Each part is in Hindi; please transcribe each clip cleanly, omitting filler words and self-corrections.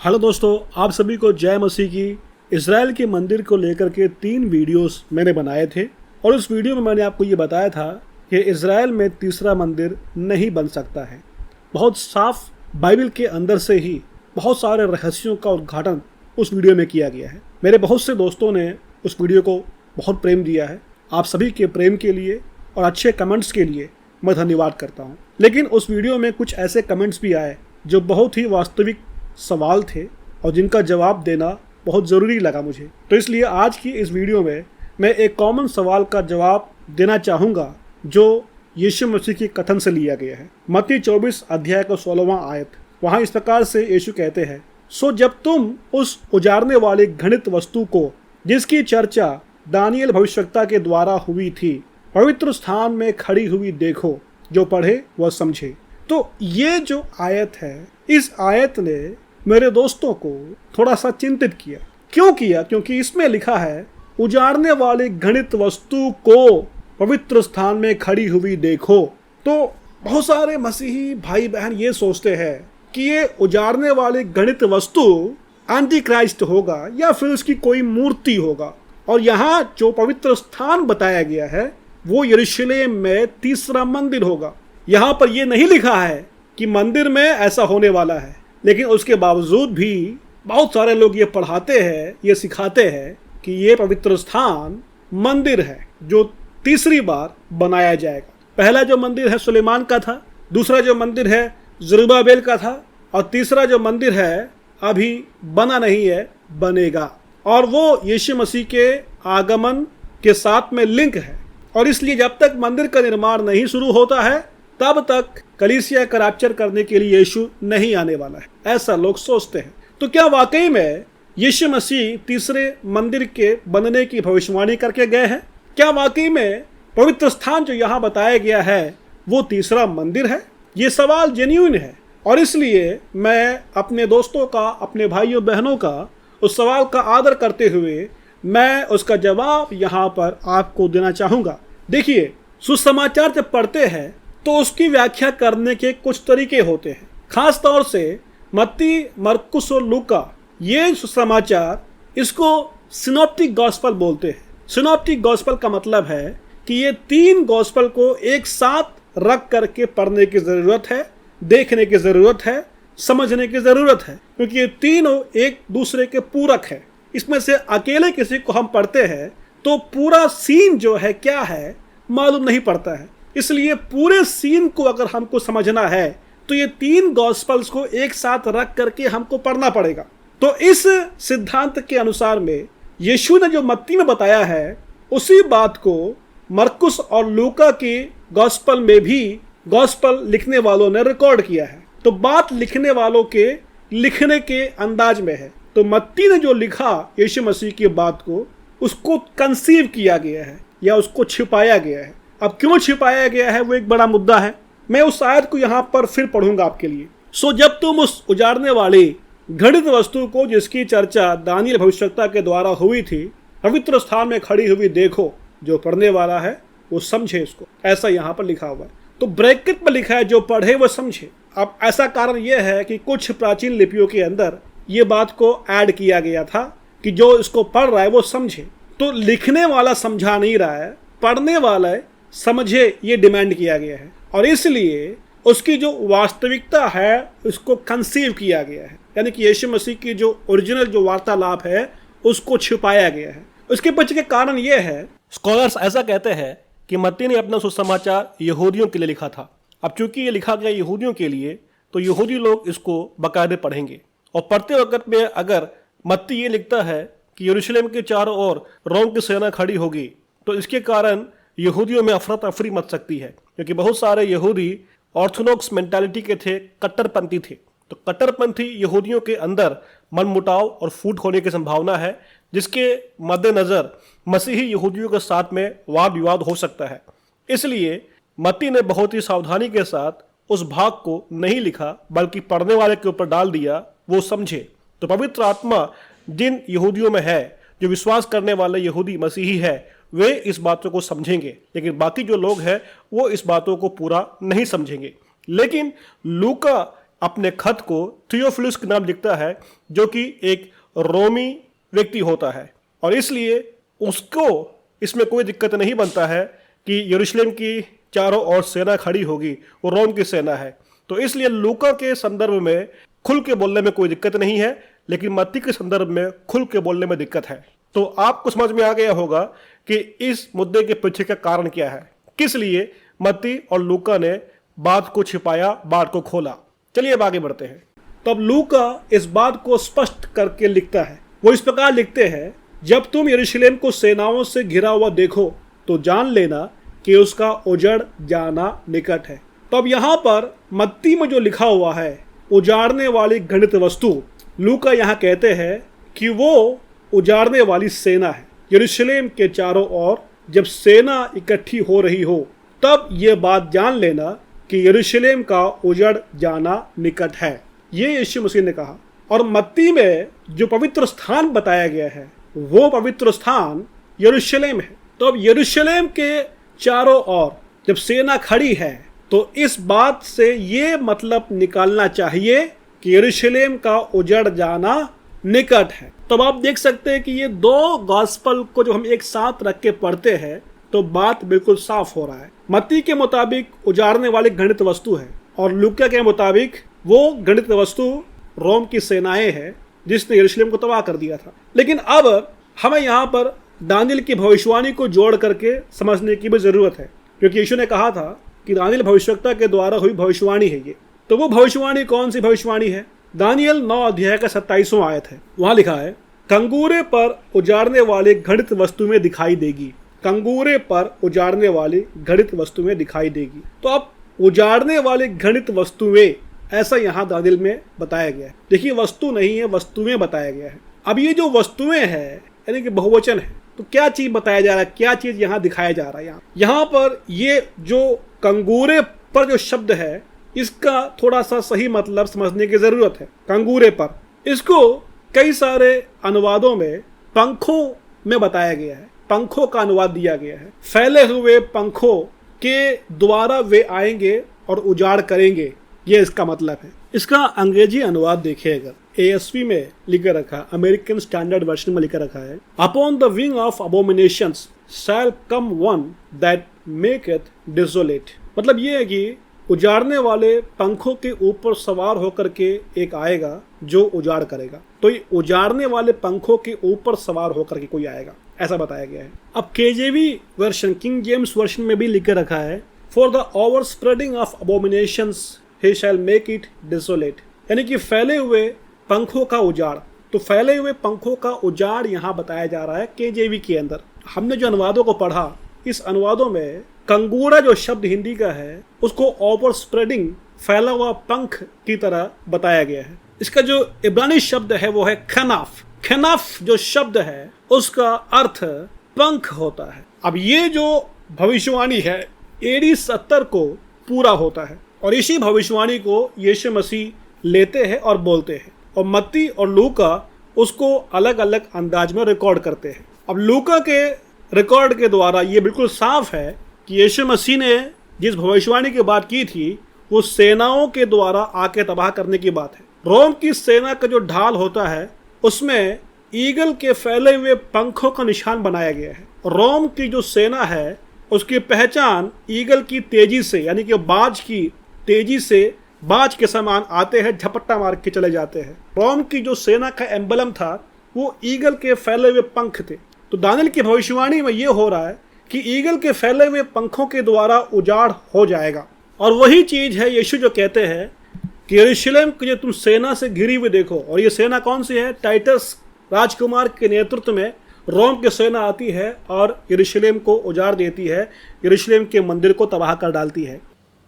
हेलो दोस्तों, आप सभी को जय मसीह की। इज़राइल के मंदिर को लेकर के 3 वीडियोस मैंने बनाए थे और उस वीडियो में मैंने आपको ये बताया था कि इज़राइल में तीसरा मंदिर नहीं बन सकता है। बहुत साफ बाइबल के अंदर से ही बहुत सारे रहस्यों का उद्घाटन उस वीडियो में किया गया है। मेरे बहुत से दोस्तों ने उस वीडियो को बहुत प्रेम दिया है। आप सभी के प्रेम के लिए और अच्छे कमेंट्स के लिए मैं धन्यवाद करता हूँ। लेकिन उस वीडियो में कुछ ऐसे कमेंट्स भी आए जो बहुत ही वास्तविक सवाल थे और जिनका जवाब देना बहुत ज़रूरी लगा मुझे। तो इसलिए आज की इस वीडियो में मैं एक कॉमन सवाल का जवाब देना चाहूँगा जो यीशु मसीह के कथन से लिया गया है। मत्ती 24 अध्याय का 16वां आयत, वहाँ इस प्रकार से यीशु कहते हैं, सो जब तुम उस उजाड़ने वाली घृणित वस्तु को जिसकी चर्चा दानियल भविष्यवक्ता के द्वारा हुई थी पवित्र स्थान में खड़ी हुई देखो, जो पढ़े वह समझे। तो ये जो आयत है, इस आयत ने मेरे दोस्तों को थोड़ा सा चिंतित किया। क्यों किया? क्योंकि इसमें लिखा है उजाड़ने वाली घृणित वस्तु को पवित्र स्थान में खड़ी हुई देखो। तो बहुत सारे मसीही भाई बहन ये सोचते हैं कि ये उजाड़ने वाली घृणित वस्तु एंटी क्राइस्ट होगा या फिर उसकी कोई मूर्ति होगा। और यहाँ जो पवित्र स्थान बताया गया है वो यरूशलेम में तीसरा मंदिर होगा। यहाँ पर यह नहीं लिखा है कि मंदिर में ऐसा होने वाला है, लेकिन उसके बावजूद भी बहुत सारे लोग ये पढ़ाते हैं, ये सिखाते हैं कि ये पवित्र स्थान मंदिर है जो तीसरी बार बनाया जाएगा। पहला जो मंदिर है सुलेमान का था, दूसरा जो मंदिर है जरुब्बाबेल का था, और तीसरा जो मंदिर है अभी बना नहीं है, बनेगा। और वो यीशु मसीह के आगमन के साथ में लिंक है। और इसलिए जब तक मंदिर का निर्माण नहीं शुरू होता है तब तक कलीसिया का रैप्चर करने के लिए यीशु नहीं आने वाला है, ऐसा लोग सोचते हैं। तो क्या वाकई में यीशु मसीह तीसरे मंदिर के बनने की भविष्यवाणी करके गए हैं? क्या वाकई में पवित्र स्थान जो यहाँ बताया गया है वो तीसरा मंदिर है? ये सवाल जेन्युइन है और इसलिए मैं अपने दोस्तों का, अपने भाइयों बहनों का उस सवाल का आदर करते हुए मैं उसका जवाब यहाँ पर आपको देना चाहूँगा। देखिए, सुसमाचार जब पढ़ते हैं तो उसकी व्याख्या करने के कुछ तरीके होते हैं। खास तौर से मत्ती, मरकुस और लूका, ये सुसमाचार, इसको सिनॉप्टिक गॉस्पेल बोलते हैं। सिनॉप्टिक गॉस्पेल का मतलब है कि ये 3 गॉस्पेल को एक साथ रख करके पढ़ने की ज़रूरत है, देखने की ज़रूरत है, समझने की ज़रूरत है, क्योंकि ये तीनों एक दूसरे के पूरक है। इसमें से अकेले किसी को हम पढ़ते हैं तो पूरा सीन जो है क्या है मालूम नहीं पड़ता है। इसलिए पूरे सीन को अगर हमको समझना है तो ये 3 गॉस्पेल्स को एक साथ रख करके हमको पढ़ना पड़ेगा। तो इस सिद्धांत के अनुसार में यीशु ने जो मत्ती में बताया है उसी बात को मरकुस और लूका के गॉस्पेल में भी गॉस्पेल लिखने वालों ने रिकॉर्ड किया है। तो बात लिखने वालों के लिखने के अंदाज में है। तो मत्ती ने जो लिखा यीशु मसीह की बात को, उसको कंसीव किया गया है या उसको छिपाया गया है। अब क्यों छिपाया गया है वो एक बड़ा मुद्दा है। मैं उस आयत को यहाँ पर फिर पढ़ूंगा आपके लिए। सो जब तुम उस उजाड़ने वाली घृणित वस्तु को जिसकी चर्चा दानियल भविष्यवक्ता के द्वारा हुई थी पवित्र स्थान में खड़ी हुई देखो, जो पढ़ने वाला है वो समझे इसको, ऐसा यहाँ पर लिखा हुआ है। तो ब्रैकेट में लिखा है जो पढ़े वो समझे। अब ऐसा कारण यह है कि कुछ प्राचीन लिपियों के अंदर ये बात को ऐड किया गया था कि जो इसको पढ़ रहा है वो समझे। तो लिखने वाला समझा नहीं रहा है, पढ़ने वाला समझे, ये डिमांड किया गया है। और इसलिए उसकी जो वास्तविकता है उसको कंसीव किया गया है, यानी कि यीशु मसीह की जो ओरिजिनल जो वार्तालाप है उसको छिपाया गया है। उसके पीछे के कारण ये है, स्कॉलर्स ऐसा कहते हैं कि मत्ती ने अपना सुसमाचार यहूदियों के लिए लिखा था। अब चूंकि ये लिखा गया यहूदियों के लिए तो यहूदी लोग इसको बाकायदे पढ़ेंगे। और पढ़ते वक्त में अगर मत्ती ये लिखता है कि यरूशलेम के चारों ओर रोम की सेना खड़ी होगी, तो इसके कारण यहूदियों में अफरा तफरी मच सकती है, क्योंकि बहुत सारे यहूदी ऑर्थोडॉक्स मेंटालिटी के थे, कट्टरपंथी थे। तो कट्टरपंथी यहूदियों के अंदर मनमुटाव और फूट होने की संभावना है, जिसके मद्देनज़र मसीही यहूदियों के साथ में वाद विवाद हो सकता है। इसलिए मत्ती ने बहुत ही सावधानी के साथ उस भाग को नहीं लिखा, बल्कि पढ़ने वाले के ऊपर डाल दिया, वो समझे। तो पवित्र आत्मा जिन यहूदियों में है, जो विश्वास करने वाले यहूदी मसीही है, वे इस बातों को समझेंगे, लेकिन बाकी जो लोग हैं वो इस बातों को पूरा नहीं समझेंगे। लेकिन लूका अपने खत को थियोफिलुस के नाम लिखता है, जो कि एक रोमी व्यक्ति होता है, और इसलिए उसको इसमें कोई दिक्कत नहीं बनता है कि यरूशलेम की चारों ओर सेना खड़ी होगी, वो रोम की सेना है। तो इसलिए लूका के संदर्भ में खुल के बोलने में कोई दिक्कत नहीं है, लेकिन मत्ती के संदर्भ में खुल के बोलने में दिक्कत है। तो आपको समझ में आ गया होगा कि इस मुद्दे के पीछे का कारण क्या है, किस लिए मत्ती और लूका ने बात को छिपाया, बात को खोला। चलिए अब आगे बढ़ते हैं। तब लूका इस बात को स्पष्ट करके लिखता है। वो इस प्रकार लिखते हैं, जब तुम यरूशलेम को सेनाओं से घिरा हुआ देखो तो जान लेना कि उसका उजड़ जाना निकट है। तो अब यहाँ पर मत्ती में जो लिखा हुआ है उजाड़ने वाली घृणित वस्तु, लूका यहाँ कहते हैं कि वो उजाड़ने वाली सेना है। यरूशलेम के चारों ओर जब सेना इकट्ठी हो रही हो तब ये बात जान लेना कि यरूशलेम का उजड़ जाना निकट है। ये यीशु मसीह ने कहा। और मत्ती में जो पवित्र स्थान बताया गया है वो पवित्र स्थान यरूशलेम है। तो अब यरूशलेम के चारों ओर जब सेना खड़ी है तो इस बात से ये मतलब निकालना चाहिए कि यरूशलेम का उजड़ जाना निकट है। तो अब आप देख सकते हैं कि ये दो गॉस्पल को जो हम एक साथ रख के पढ़ते हैं तो बात बिल्कुल साफ हो रहा है। मत्ती के मुताबिक उजाड़ने वाली घृणित वस्तु है और लूका के मुताबिक वो घृणित वस्तु रोम की सेनाएं हैं जिसने यरूशलेम को तबाह कर दिया था। लेकिन अब हमें यहाँ पर दानियेल की भविष्यवाणी को जोड़ करके समझने की भी जरूरत है, क्योंकि यीशु ने कहा था कि दानियेल भविष्यवक्ता के द्वारा हुई भविष्यवाणी है ये। तो वो भविष्यवाणी कौन सी भविष्यवाणी है? दानियेल 9 अध्याय का 27वां आयत है। वहां लिखा है, कंगूरे पर उजाड़ने वाली घृणित वस्तु में दिखाई देगी। कंगूरे पर उजाड़ने वाली घृणित वस्तु में दिखाई देगी। तो अब उजाड़ने वाली घृणित वस्तुएं, ऐसा यहाँ दानियेल में बताया गया है। देखिए, वस्तु नहीं है, वस्तुएं बताया गया है। अब ये जो वस्तुएं हैं यानी कि बहुवचन है, तो क्या चीज बताया जा रहा है, क्या चीज यहाँ दिखाया जा रहा है? यहाँ पर ये जो कंगूरे पर जो शब्द है इसका थोड़ा सा सही मतलब समझने की जरूरत है। कंगूरे पर, इसको कई सारे अनुवादों में पंखों में बताया गया है, पंखों का अनुवाद दिया गया है। फैले हुए पंखों के द्वारा वे आएंगे और उजाड़ करेंगे, ये इसका मतलब है। इसका अंग्रेजी अनुवाद देखिए, अगर ASV में लिखा रखा, अमेरिकन स्टैंडर्ड वर्जन में लिखा रखा है, upon the wing of abominations shall come one that maketh desolate. मतलब ये है कि उजाड़ने वाले पंखों के ऊपर सवार होकर के एक आएगा जो उजाड़ करेगा। तो ये उजाड़ने वाले पंखों के ऊपर सवार होकर के कोई आएगा, ऐसा बताया गया है। अब KJV version, King James version में भी लिख रखा है, for the overspreading of abominations he shall make it desolate, यानी कि फैले हुए पंखों का उजाड़। तो फैले हुए पंखों का उजाड़ यहाँ बताया जा रहा है KJV के अंदर। हमने जो अनुवादों को पढ़ा, इस अनुवादों में कंगूरा जो शब्द हिंदी का है उसको ओवर स्प्रेडिंग, फैला हुआ पंख की तरह बताया गया है। इसका जो इब्रानी शब्द है वो है खनाफ। खनाफ जो शब्द है उसका अर्थ पंख होता है। अब ये जो भविष्यवाणी है AD 70 को पूरा होता है और इसी भविष्यवाणी को यीशु मसीह लेते हैं और बोलते हैं, और मत्ती और लूका उसको अलग अलग अंदाज में रिकॉर्ड करते हैं। अब लूका के रिकॉर्ड के द्वारा ये बिल्कुल साफ है कि यीशु मसीह ने जिस भविष्यवाणी की बात की थी वो सेनाओं के द्वारा आके तबाह करने की बात है। रोम की सेना का जो ढाल होता है उसमें ईगल के फैले हुए पंखों का निशान बनाया गया है। रोम की जो सेना है उसकी पहचान ईगल की तेजी से, यानी कि बाज की तेजी से बाज के समान आते हैं, झपट्टा मार के चले जाते हैं। रोम की जो सेना का एम्बलम था वो ईगल के फैले हुए पंख थे। तो दानियेल की भविष्यवाणी में ये हो रहा है कि ईगल के फैले हुए पंखों के द्वारा उजाड़ हो जाएगा। और वही चीज है यीशु जो कहते हैं कि यरूशलेम को जो तुम सेना से घिरी हुई देखो, और ये सेना कौन सी है? टाइटस राजकुमार के नेतृत्व में रोम की सेना आती है और यरूशलेम को उजाड़ देती है, यरूशलेम के मंदिर को तबाह कर डालती है।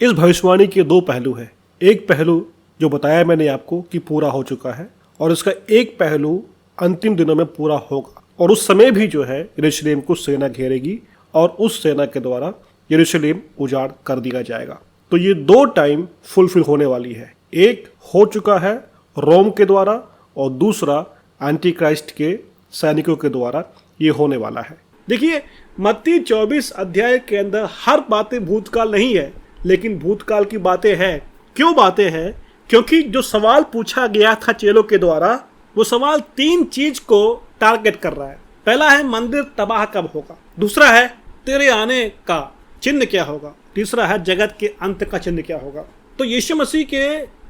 इस भविष्यवाणी के दो पहलू हैं। एक पहलू जो बताया मैंने आपको कि पूरा हो चुका है, और इसका एक पहलू अंतिम दिनों में पूरा होगा, और उस समय भी जो है यरूशलेम को सेना घेरेगी और उस सेना के द्वारा यरूशलेम उजाड़ कर दिया जाएगा। तो ये दो टाइम फुलफिल होने वाली है। एक हो चुका है रोम के द्वारा और दूसरा एंटी क्राइस्ट के सैनिकों के द्वारा ये होने वाला है। देखिए, मत्ती 24 अध्याय के अंदर हर बातें भूतकाल नहीं है, लेकिन भूतकाल की बातें हैं। क्यों बातें हैं? क्योंकि जो सवाल पूछा गया था चेलों के द्वारा, वो सवाल 3 चीज को टारगेट कर रहा है। पहला है मंदिर तबाह कब होगा, दूसरा है तेरे आने का चिन्ह क्या होगा, तीसरा है जगत के अंत का चिन्ह क्या होगा। तो यीशु मसीह के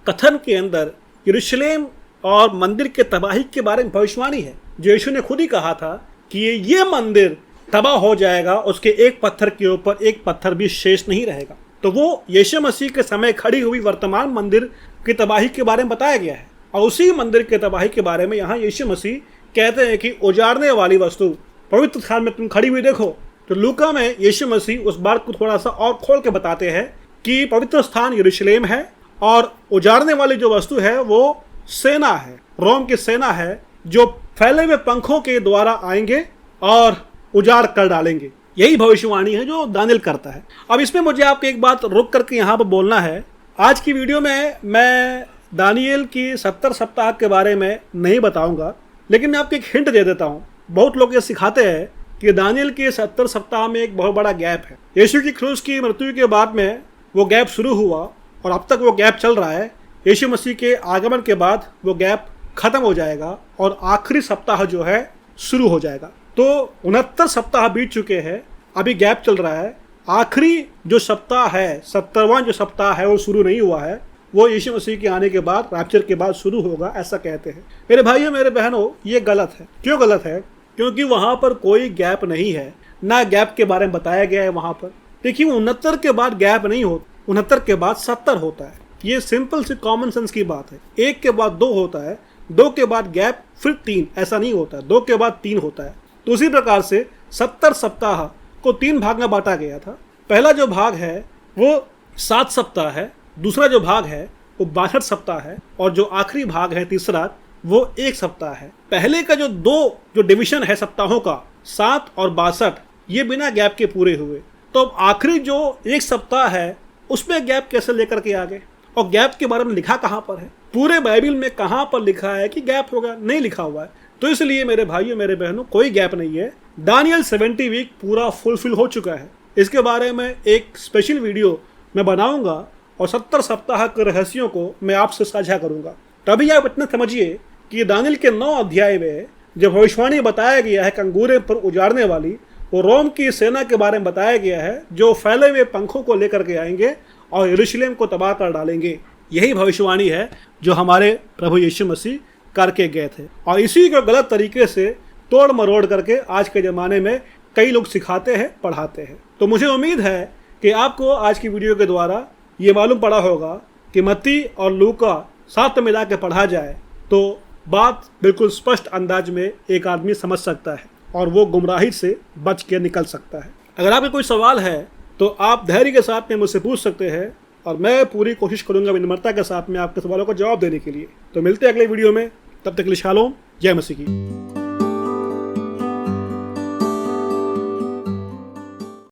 कथन के अंदर यरूशलेम और मंदिर के तबाही के बारे में भविष्यवाणी है, जो यीशु ने खुद ही कहा था कि ये मंदिर तबाह हो जाएगा, उसके एक पत्थर के ऊपर एक पत्थर भी शेष नहीं रहेगा। तो वो यीशु मसीह के समय खड़ी हुई वर्तमान मंदिर की तबाही के बारे में बताया गया है, और उसी मंदिर के तबाही के बारे में यहाँ यीशु मसीह कहते हैं कि उजाड़ने वाली वस्तु पवित्र स्थान में तुम खड़ी हुई देखो। तो लूका में यीशु मसीह उस बात को थोड़ा सा और खोल के बताते हैं कि पवित्र स्थान यरूशलेम है और उजाड़ने वाली जो वस्तु है वो सेना है, रोम की सेना है, जो फैले हुए पंखों के द्वारा आएंगे और उजाड़ कर डालेंगे। यही भविष्यवाणी है जो दानियल करता है। अब इसमें मुझे आपको एक बात रुक करके यहाँ पर बोलना है। आज की वीडियो में मैं दानियल की 70 सप्ताह के बारे में नहीं बताऊंगा, लेकिन मैं आपको एक हिंट दे देता हूँ। बहुत लोग ये सिखाते हैं कि दानियल के 70 सप्ताह में एक बहुत बड़ा गैप है। यीशु की क्रूस की मृत्यु के बाद में वो गैप शुरू हुआ और अब तक वो गैप चल रहा है। यीशु मसीह के आगमन के बाद वो गैप खत्म हो जाएगा और आखिरी सप्ताह जो है शुरू हो जाएगा। तो 69 सप्ताह बीत चुके हैं, अभी गैप चल रहा है। आखिरी जो सप्ताह है, 70वां जो सप्ताह है, वो शुरू नहीं हुआ है। वो यीशु मसीह के आने के बाद, रैप्चर के बाद शुरू होगा, ऐसा कहते हैं। मेरे भाइयों मेरे बहनों, ये गलत है। क्यों गलत है? क्योंकि वहाँ पर कोई गैप नहीं है, ना गैप के बारे में बताया गया है वहाँ पर। देखिए 69 के बाद गैप नहीं होता, 69 के बाद 70 होता है। ये सिंपल सी कॉमन सेंस की बात है। 1 के बाद 2 होता है, 2 के बाद गैप, फिर 3, ऐसा नहीं होता है। 2 के बाद 3 होता है। तो उसी प्रकार से 70 सप्ताह को 3 भाग में बांटा गया था। पहला जो भाग है वो 7 सप्ताह है, दूसरा जो भाग है वो 62 सप्ताह है, और जो आखिरी भाग है तीसरा, वो 1 सप्ताह है। पहले का जो डिवीजन है सप्ताहों का, 7 और 62, ये बिना गैप के पूरे हुए। तो अब आखिरी जो 1 सप्ताह है उसमें गैप कैसे लेकर के आ गए? और गैप के बारे में लिखा कहाँ पर है? पूरे बाइबल में कहाँ पर लिखा है कि गैप होगा? नहीं लिखा हुआ है। तो इसलिए मेरे भाइयों मेरे बहनों, कोई गैप नहीं है। दानियल 70 वीक पूरा फुलफिल हो चुका है। इसके बारे में एक स्पेशल वीडियो मैं बनाऊंगा और 70 सप्ताह के रहस्यों को मैं आपसे साझा करूंगा। तभी आप इतना समझिए कि दानियल के 9 अध्याय में जब भविष्यवाणी बताया गया है कंगूरे पर उजाड़ने वाली, वो रोम की सेना के बारे में बताया गया है, जो फैले हुए पंखों को लेकर के आएंगे और यरूशलेम को तबाह कर डालेंगे। यही भविष्यवाणी है जो हमारे प्रभु यीशु मसीह करके गए थे, और इसी को गलत तरीके से तोड़ मरोड़ करके आज के ज़माने में कई लोग सिखाते हैं, पढ़ाते हैं। तो मुझे उम्मीद है कि आपको आज की वीडियो के द्वारा ये मालूम पड़ा होगा कि मत्ती और लूका साथ में मिला के पढ़ा जाए तो बात बिल्कुल स्पष्ट अंदाज में एक आदमी समझ सकता है और वो गुमराही से बच के निकल सकता है। अगर आपके कोई सवाल है तो आप धैर्य के साथ में मुझसे पूछ सकते हैं, और मैं पूरी कोशिश करूंगा विनम्रता के साथ में आपके सवालों का जवाब देने के लिए। तो मिलते हैं अगले वीडियो में, तब तक के लिए शालोम, जय मसीह की।